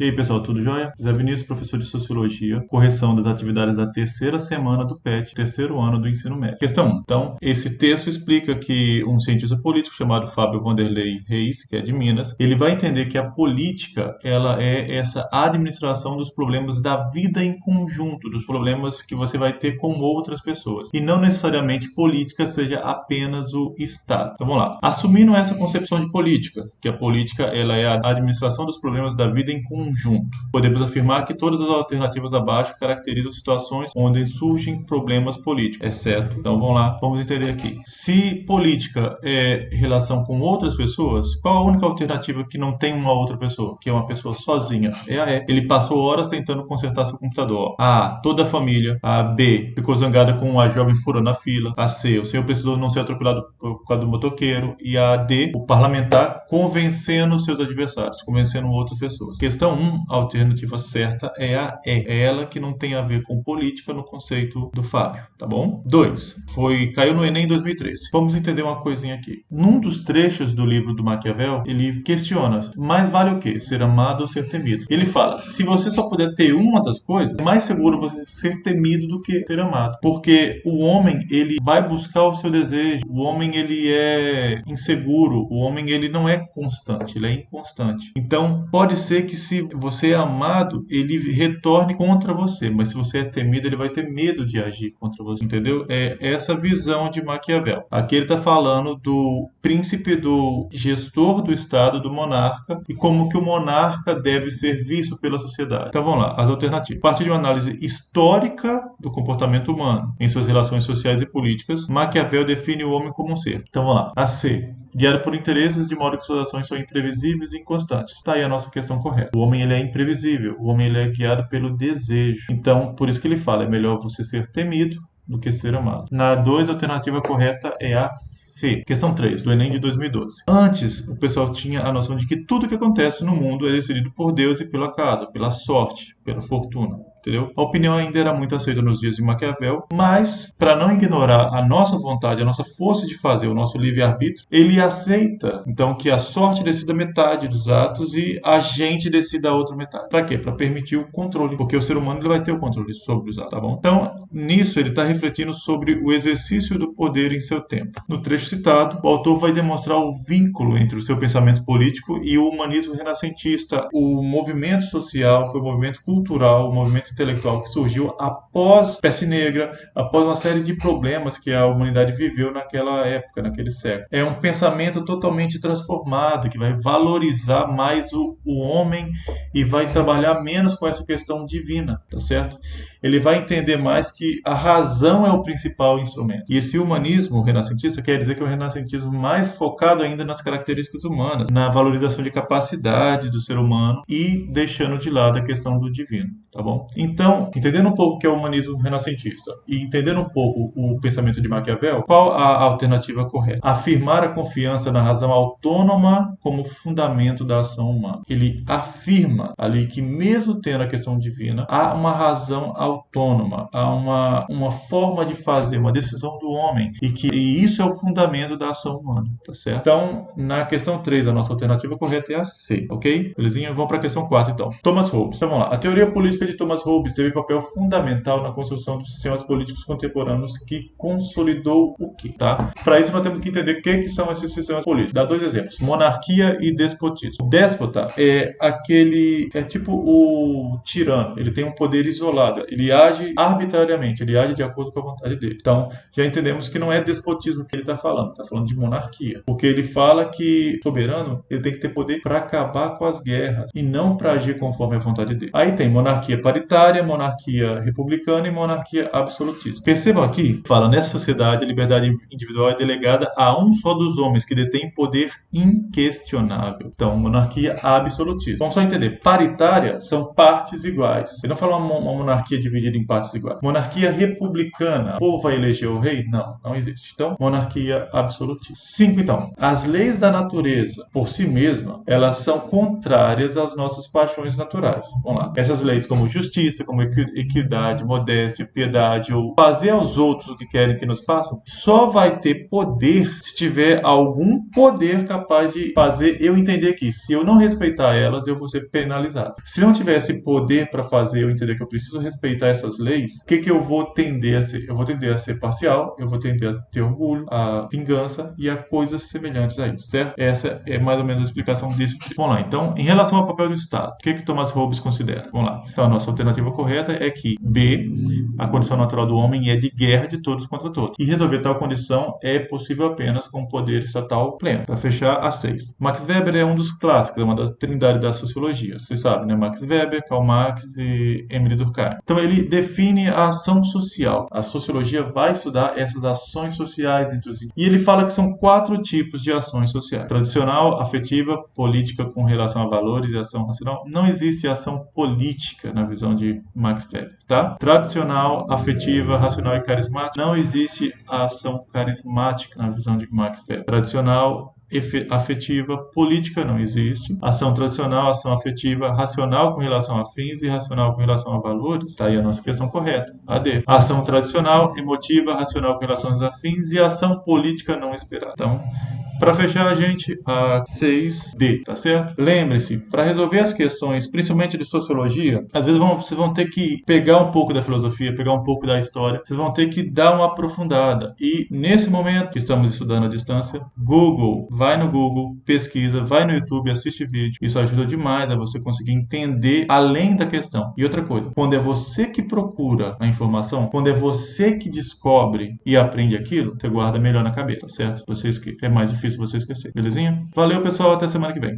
E aí, pessoal, tudo jóia? José Vinícius, professor de Sociologia, correção das atividades da terceira semana do PET, terceiro ano do ensino médio. Questão 1. Então, esse texto explica que um cientista político chamado Fábio Vanderlei Reis, que é de Minas, ele vai entender que a política, ela é essa administração dos problemas da vida em conjunto, dos problemas que você vai ter com outras pessoas. E não necessariamente política seja apenas o Estado. Então, vamos lá. Assumindo essa concepção de política, que a política, ela é a administração dos problemas da vida em conjunto. Podemos afirmar que todas as alternativas abaixo caracterizam situações onde surgem problemas políticos, exceto, então vamos lá, vamos entender aqui. Se política é relação com outras pessoas, qual a única alternativa que não tem uma outra pessoa, que é uma pessoa sozinha? É a E. Ele passou horas tentando consertar seu computador. A. Toda a família. A. B. Ficou zangada com a jovem furando a fila. A. C. O senhor precisou não ser atropelado por causa do motoqueiro. E a D. O parlamentar convencendo seus adversários, convencendo outras pessoas. Questão 1, a alternativa certa é a E. É ela que não tem a ver com política no conceito do Fábio, tá bom? 2. Caiu no Enem em 2013. Vamos entender uma coisinha aqui. Num dos trechos do livro do Maquiavel, ele questiona, mais vale o quê? Ser amado ou ser temido? Ele fala, se você só puder ter uma das coisas, é mais seguro você ser temido do que ser amado. Porque o homem, ele vai buscar o seu desejo. O homem, ele é inseguro. O homem, ele não é constante, ele é inconstante. Então, pode ser que se você é amado, ele retorne contra você, mas se você é temido, ele vai ter medo de agir contra você, entendeu? É essa visão de Maquiavel. Aqui ele está falando do príncipe, do gestor do Estado, do monarca, e como que o monarca deve ser visto pela sociedade. Então vamos lá, as alternativas. A partir de uma análise histórica do comportamento humano em suas relações sociais e políticas, Maquiavel define o homem como um ser. Então vamos lá. A C. Guiado por interesses de modo que suas ações são imprevisíveis e inconstantes. Está aí a nossa questão correta. O homem, ele é imprevisível. O homem, ele é guiado pelo desejo. Então, por isso que ele fala, é melhor você ser temido do que ser amado. Na 2, a alternativa correta é a C. Questão 3, do Enem de 2012. Antes, o pessoal tinha a noção de que tudo que acontece no mundo é decidido por Deus e pela casa, pela sorte, pela fortuna. Entendeu? A opinião ainda era muito aceita nos dias de Maquiavel, mas, para não ignorar a nossa vontade, a nossa força de fazer, o nosso livre-arbítrio, ele aceita, então, que a sorte decida metade dos atos e a gente decida a outra metade. Para quê? Para permitir o controle, porque o ser humano ele vai ter o controle sobre os atos, tá bom? Então, nisso, ele está refletindo sobre o exercício do poder em seu tempo. No trecho citado, o autor vai demonstrar o vínculo entre o seu pensamento político e o humanismo renascentista. O movimento social foi o movimento cultural, o movimento intelectual que surgiu após Peste Negra, após uma série de problemas que a humanidade viveu naquela época, naquele século. É um pensamento totalmente transformado, que vai valorizar mais o homem e vai trabalhar menos com essa questão divina, tá certo? Ele vai entender mais que a razão é o principal instrumento. E esse humanismo renascentista quer dizer que é o renascentismo mais focado ainda nas características humanas, na valorização de capacidade do ser humano e deixando de lado a questão do divino, tá bom? Então, entendendo um pouco o que é o humanismo renascentista e entendendo um pouco o pensamento de Maquiavel, qual a alternativa correta? Afirmar a confiança na razão autônoma como fundamento da ação humana. Ele afirma ali que mesmo tendo a questão divina, há uma razão autônoma, há uma forma de fazer, uma decisão do homem e isso é o fundamento da ação humana, tá certo? Então, na questão 3, a nossa alternativa correta é a C, ok? Belezinha? Vamos para a questão 4, então. Thomas Hobbes. Então, vamos lá. A teoria política de Thomas Hobbes teve papel fundamental na construção dos sistemas políticos contemporâneos que consolidou o quê? Tá? Para isso, nós temos que entender o que são esses sistemas políticos. Dá 2 exemplos. Monarquia e despotismo. O déspota é tipo o tirano. Ele tem um poder isolado. Ele age arbitrariamente. Ele age de acordo com a vontade dele. Então, já entendemos que não é despotismo que ele está falando. Está falando de monarquia. Porque ele fala que o soberano ele tem que ter poder para acabar com as guerras e não para agir conforme a vontade dele. Aí tem monarquia paritária, monarquia republicana e monarquia absolutista. Percebam aqui, fala, nessa sociedade a liberdade individual é delegada a um só dos homens que detém poder inquestionável. Então, monarquia absolutista. Vamos só entender, paritária são partes iguais. Ele não fala uma monarquia dividida em partes iguais. Monarquia republicana, o povo vai eleger o rei? Não existe. Então, monarquia absolutista. 5, então, as leis da natureza, por si mesma, elas são contrárias às nossas paixões naturais. Vamos lá. Essas leis como justiça, justiça, como equidade, modéstia, piedade ou fazer aos outros o que querem que nos façam, só vai ter poder se tiver algum poder capaz de fazer eu entender que se eu não respeitar elas, eu vou ser penalizado. Se não tivesse poder para fazer eu entender que eu preciso respeitar essas leis, o que eu vou tender a ser? Eu vou tender a ser parcial, eu vou tender a ter orgulho, a vingança e a coisas semelhantes a isso, certo? Essa é mais ou menos a explicação desse tipo. Vamos lá, então, em relação ao papel do Estado, o que Thomas Hobbes considera? Vamos lá. Então, a nossa alternativa correta é que B, a condição natural do homem é de guerra de todos contra todos. E resolver tal condição é possível apenas com poder estatal pleno. Para fechar, a 6. Max Weber é um dos clássicos, é uma das trindades da sociologia. Vocês sabem, né? Max Weber, Karl Marx e Emile Durkheim. Então, ele define a ação social. A sociologia vai estudar essas ações sociais entre os indivíduos. E ele fala que são 4 tipos de ações sociais: tradicional, afetiva, política com relação a valores e ação racional. Não existe ação política na visão de Max Weber, tá? Tradicional, afetiva, racional e carismática. Não existe a ação carismática na visão de Max Weber. Tradicional, afetiva, política não existe. Ação tradicional, ação afetiva, racional com relação a fins e racional com relação a valores. Tá aí a nossa questão correta. A D. Ação tradicional, emotiva, racional com relação a fins e ação política não esperada. Então, para fechar, gente, a 6D, tá certo? Lembre-se, para resolver as questões, principalmente de sociologia, às vezes vocês vão ter que pegar um pouco da filosofia, pegar um pouco da história, vocês vão ter que dar uma aprofundada. E nesse momento que estamos estudando à distância, Google, vai no Google, pesquisa, vai no YouTube, assiste vídeo. Isso ajuda demais a você conseguir entender além da questão. E outra coisa, quando é você que procura a informação, quando é você que descobre e aprende aquilo, você guarda melhor na cabeça, certo? É mais difícil você esquecer, belezinha? Valeu, pessoal, até semana que vem.